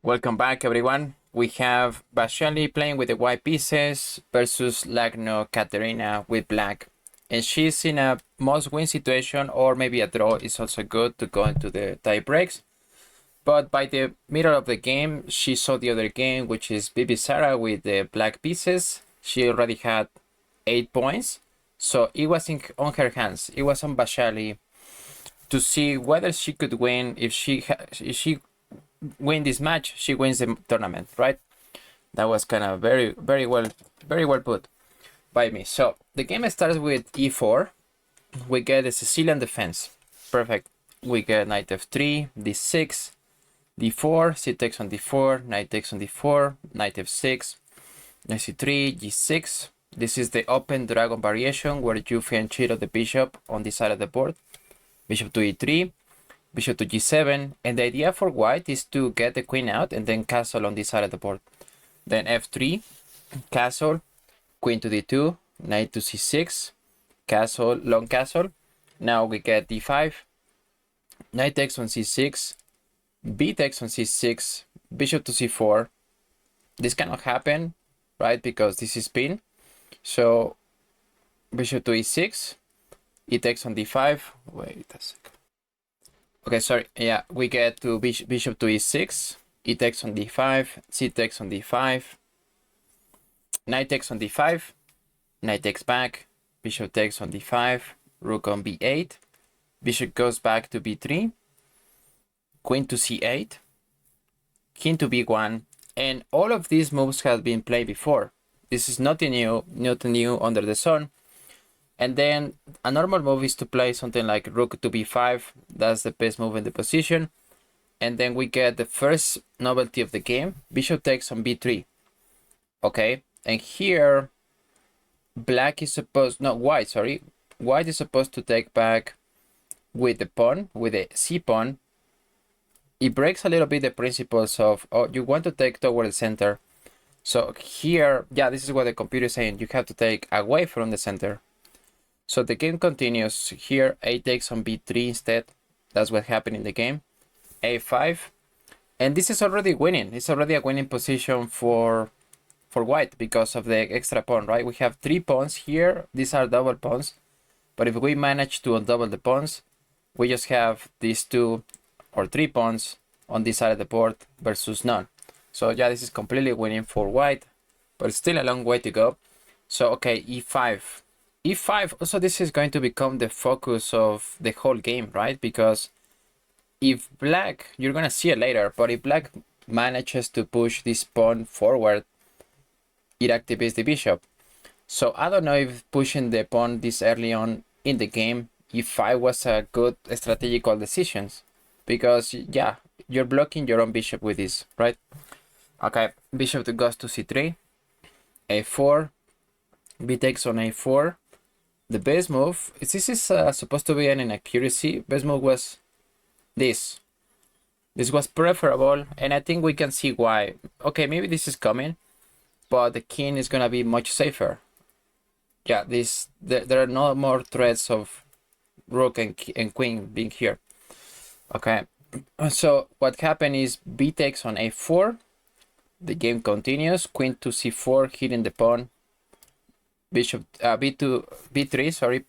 Welcome back, everyone. We have Vaishali playing with the white pieces versus Lagno Katerina with black. And she's in a must-win situation, or maybe a draw is also good to go into the tie breaks. But by the middle of the game, she saw the other game, which is Bibi Sara with the black pieces. She already had 8 points. So it was on her hands. It was on Vaishali to see whether she could win. If she win this match, she wins the tournament, right? That was kind of very well put by me. So the game starts with e4. We get a Sicilian defense. Perfect. We get knight f3, d6, d4, c takes on d4, knight takes on d4, knight f6, knight c3, g6. This is the open dragon variation where you fianchetto the bishop on this side of the board. Bishop to e3, bishop to g7, and the idea for white is to get the queen out and then castle on this side of the board. Then f3, castle, queen to d2, knight to c6, castle, long castle. Now we get d5, knight takes on c6, b takes on c6, bishop to c4. This cannot happen, right, because this is pin. So bishop to e6, e takes on d5. Wait a second. Okay, sorry. Yeah, we get to bishop to e6, e takes on d5, c takes on d5, knight takes on d5, knight takes back, bishop takes on d5, rook on b8, bishop goes back to b3, queen to c8, king to b1, and all of these moves have been played before. This is nothing new under the sun. And then a normal move is to play something like rook to b5. That's the best move in the position. And then we get the first novelty of the game. Bishop takes on b3. Okay. And here, white is supposed to take back with the pawn, with the c pawn. It breaks a little bit the principles of, oh, you want to take toward the center. So here, yeah, this is what the computer is saying. You have to take away from the center. So the game continues. Here, a takes on b3 instead. That's what happened in the game. a5. And this is already winning. It's already a winning position for white because of the extra pawn, right? We have 3 pawns here. These are double pawns. But if we manage to undouble the pawns, we just have these 2 or 3 pawns on this side of the board versus none. So yeah, this is completely winning for white, but it's still a long way to go. So okay, e5. e5, also this is going to become the focus of the whole game, right? Because if black, you're gonna see it later, but if black manages to push this pawn forward, it activates the bishop. So I don't know if pushing the pawn this early on in the game, e5 was a good strategical decision, because yeah, you're blocking your own bishop with this, right? Okay, bishop goes to c3, a4, b takes on a4. The best move, this is supposed to be an inaccuracy. Best move was this. This was preferable, and I think we can see why. Okay, maybe this is coming, but the king is gonna be much safer. Yeah, there are no more threats of rook and queen being here. Okay, so what happened is b takes on a4. The game continues. Queen to c4, hitting the pawn. Bishop b3, sorry,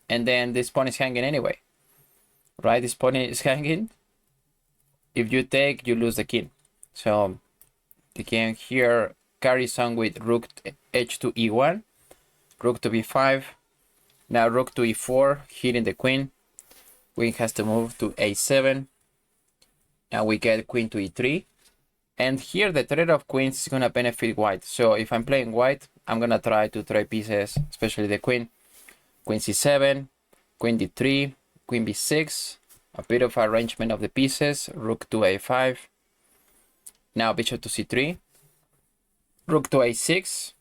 and then this pawn is hanging anyway, right? This pawn is hanging. If you take, you lose the king. So the game here carries on with rook h to e1, rook to b5. Now rook to e4, hitting the queen. Queen has to move to a7. Now we get queen to e3. And here the trade of queens is gonna benefit white. So if I'm playing white, I'm gonna try to trade pieces, especially the queen. Queen c7, queen d3, queen b6, a bit of arrangement of the pieces, rook to a5. Now bishop to c3, rook to a6,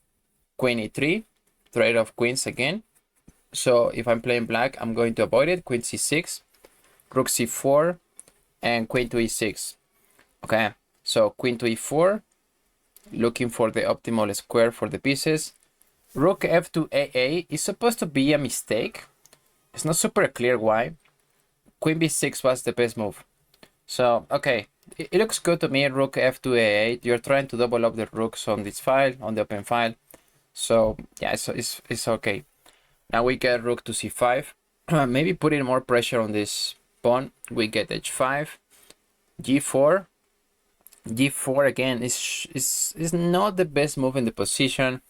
queen e3, trade of queens again. So if I'm playing black, I'm going to avoid it. Queen c6, rook c4, and queen to e6. Okay. So queen to e4, looking for the optimal square for the pieces. Rook f to aa is supposed to be a mistake. It's not super clear why. Queen b6 was the best move. So, okay, it looks good to me. Rook f2 a8. You're trying to double up the rooks on this file, on the open file. So yeah, it's okay. Now we get rook to c5. Maybe putting more pressure on this pawn. We get h5, g4. G4 again is not the best move in the position.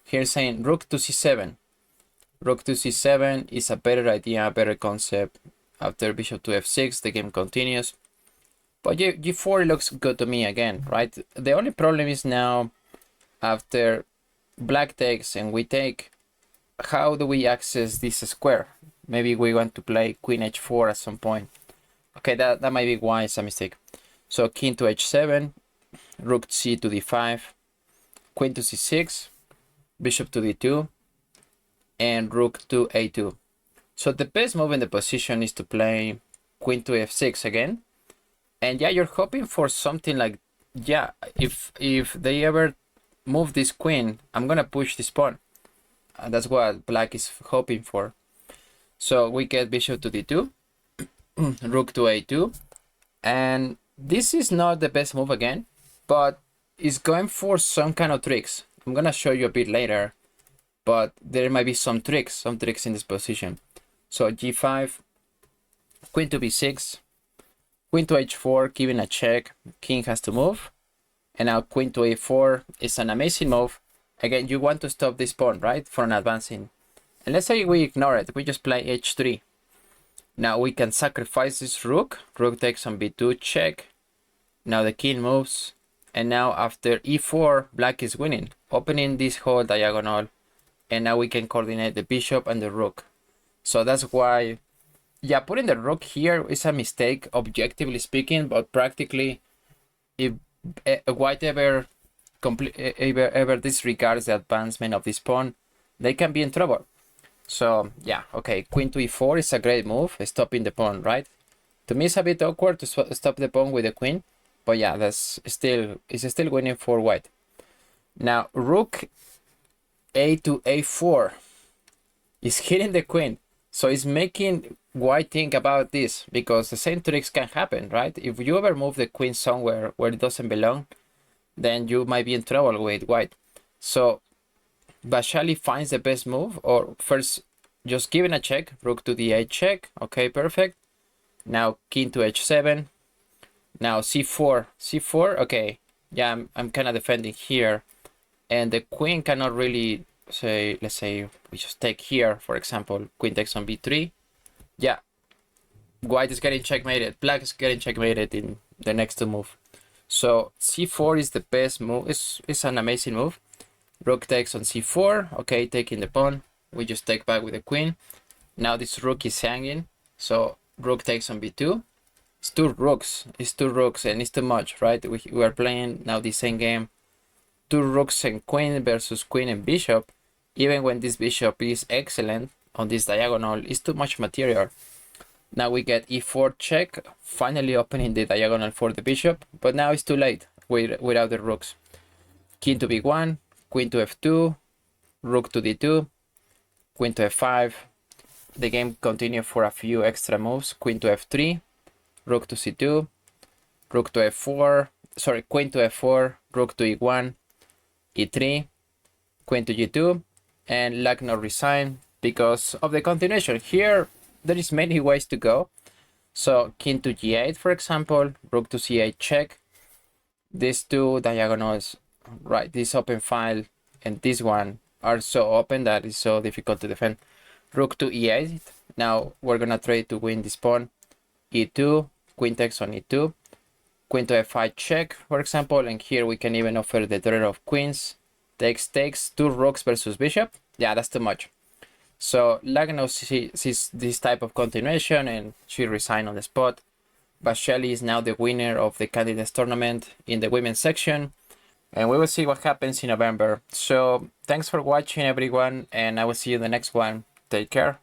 Here saying rook to c7. Rook to c7 is a better idea, a better concept. After bishop to f6, the game continues. But g4 looks good to me again, right? The only problem is now, after black takes and we take, how do we access this square? Maybe we want to play queen h4 at some point. Okay, that might be why it's a mistake. So king to h7, rook c to d5, queen to c6, bishop to d2, and rook to a2. So the best move in the position is to play queen to f6 again. And yeah, you're hoping for something like, yeah, if they ever move this queen, I'm gonna push this pawn. That's what black is hoping for. So we get bishop to d2, rook to a2, and this is not the best move again, but it's going for some kind of tricks. I'm gonna show you a bit later, but there might be some tricks in this position. So g5, queen to b6, queen to h4, giving a check, king has to move, and now queen to a4 is an amazing move. Again, you want to stop this pawn, right, from advancing. And let's say we ignore it, we just play h3. Now we can sacrifice this rook. Rook takes on b2, check. Now the king moves. And now after e4, black is winning, opening this whole diagonal. And now we can coordinate the bishop and the rook. So that's why, yeah, putting the rook here is a mistake, objectively speaking. But practically, if white ever disregards the advancement of this pawn, they can be in trouble. So yeah, okay, queen to e4 is a great move, stopping the pawn, right? To me, it's a bit awkward to stop the pawn with the queen, but yeah, it's still winning for white. Now rook a to a4 is hitting the queen, so it's making white think about this, because the same tricks can happen, right? If you ever move the queen somewhere where it doesn't belong, then you might be in trouble with white. So Vaishali finds the best move, or first just giving a check, rook to d8 check, okay, perfect. Now king to h7, now c4, okay, yeah, I'm kind of defending here, and the queen cannot really say, let's say we just take here, for example, queen takes on b3, yeah, white is getting checkmated, black is getting checkmated in the next two move. So c4 is the best move, it's an amazing move. Rook takes on c4, okay, taking the pawn. We just take back with the queen. Now this rook is hanging, so rook takes on b2. It's two rooks, and it's too much, right? We are playing now the same game. Two rooks and queen versus queen and bishop. Even when this bishop is excellent on this diagonal, it's too much material. Now we get e4 check, finally opening the diagonal for the bishop, but now it's too late without the rooks. King to b1, queen to f2, rook to d2, queen to f5. The game continues for a few extra moves. Queen to f3, rook to c2, rook to f4, sorry, queen to f4, rook to e1, e3, queen to g2, and Lagno resign because of the continuation. Here, there is many ways to go. So king to g8, for example, rook to c8 check. These two diagonals, right, this open file and this one are so open that it's so difficult to defend. Rook to e8. Now we're gonna try to win this pawn. e2, queen takes on e2, queen to f5 check, for example, and here we can even offer the daughter of queens. Takes, two rooks versus bishop. Yeah, that's too much. So Lagno sees this type of continuation and she resigned on the spot. Vaishali is now the winner of the candidates tournament in the women's section, and we will see what happens in November. So thanks for watching, everyone, and I will see you in the next one. Take care.